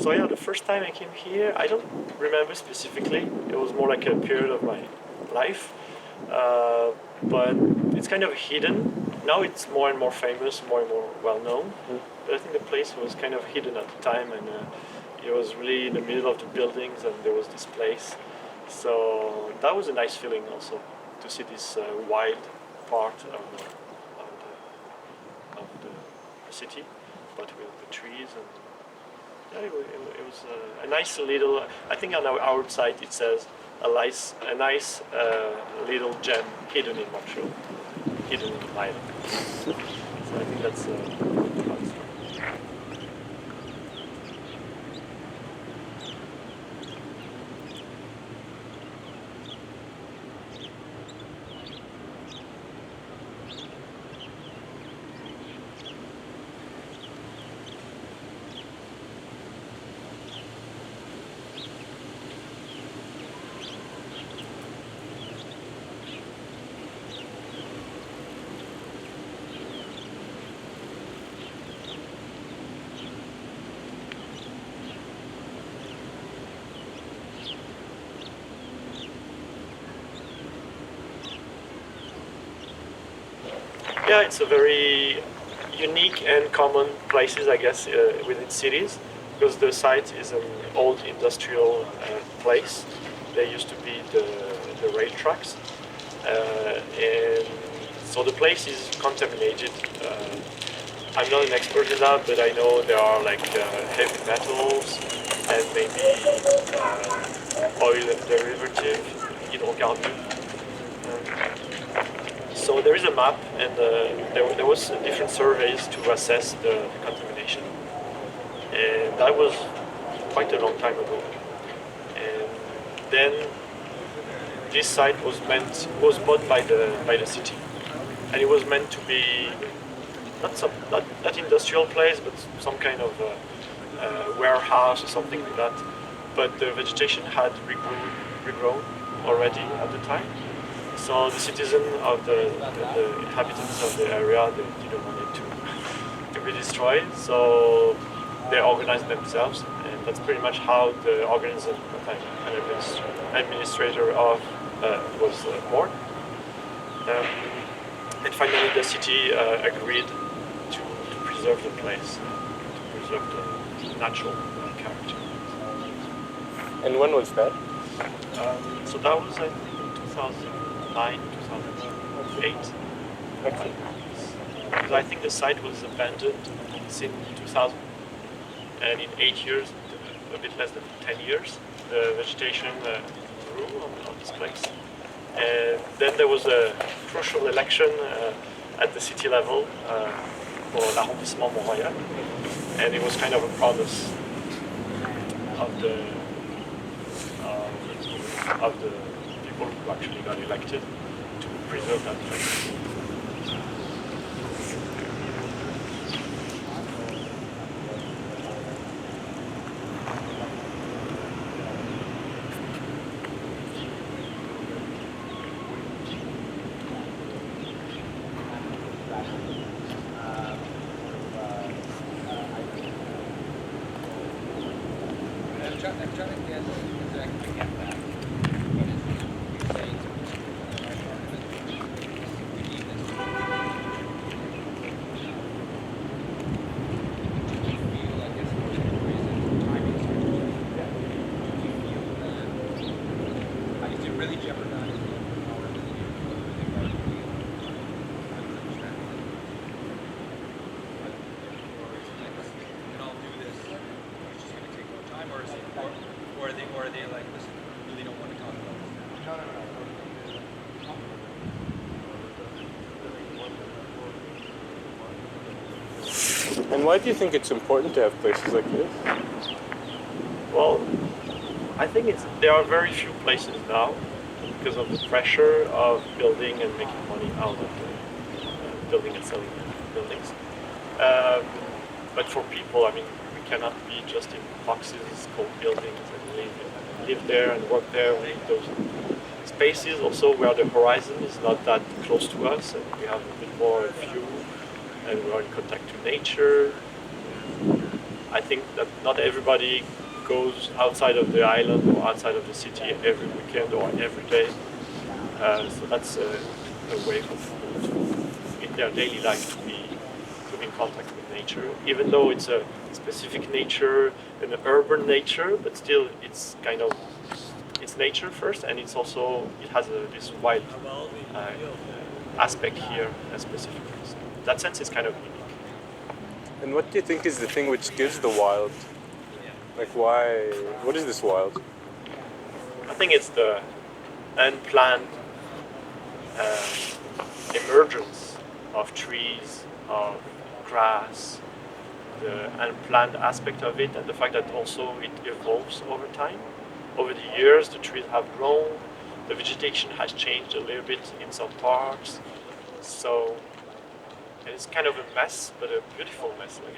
So yeah, the first time I came here, I don't remember specifically. It was more like a period of my life, but it's kind of hidden. Now it's more and more famous, more and more well known. But I think the place was kind of hidden at the time, and it was really in the middle of the buildings, and there was this place. So that was a nice feeling also to see this wild part of the city, but with the trees and. Yeah, it was a nice little. I think on our outside it says a nice little gem hidden in Montreal, hidden in the island. So I think that's. Yeah, it's a very unique and common places, I guess, within cities, because the site is an old industrial place. There used to be the rail tracks, and so the place is contaminated. I'm not an expert in that, but I know there are like heavy metals and maybe oil derivative, hydrocarbons. So there is a map, and there was different surveys to assess the contamination, and that was quite a long time ago. And then this site was bought by the city, and it was meant to be not industrial place, but some kind of warehouse or something like that. But the vegetation had regrown already at the time. So the citizens of the inhabitants of the area, they didn't want it to be destroyed. So they organized themselves, and that's pretty much how the organism that I'm administrator of was born. And finally, the city agreed to preserve the place, to preserve the natural character. And when was that? So that was, I think, in 2009, 2008. Okay. Because I think the site was abandoned since 2000. And in 8 years, a bit less than 10 years, the vegetation grew on this place. And then there was a crucial election at the city level for l'arrondissement Montreal. And it was kind of a promise of the people who actually got elected to preserve that place. Or are they like, listen, we really don't want to talk about this? And why do you think it's important to have places like this? Well, I think there are very few places now because of the pressure of building and making money out of building and selling buildings. Um, but for people, I mean, we cannot be just in boxes, cold buildings, and live there and work there. We need those spaces also where the horizon is not that close to us, and we have a bit more view, and we are in contact to nature. I think that not everybody goes outside of the island or outside of the city every weekend or every day. So that's a way for people to, in their daily life, to be in contact with nature, even though it's a specific nature, an urban nature, but still it's kind of, it's nature first, and it's also, it has this wild aspect here specifically. So in that sense, it's kind of unique. And what do you think is the thing which gives the wild? Like why, what is this wild? I think it's the unplanned emergence of trees, of grass, the unplanned aspect of it, and the fact that also it evolves over time. Over the years, the trees have grown, the vegetation has changed a little bit in some parts, so it's kind of a mess, but a beautiful mess. Like,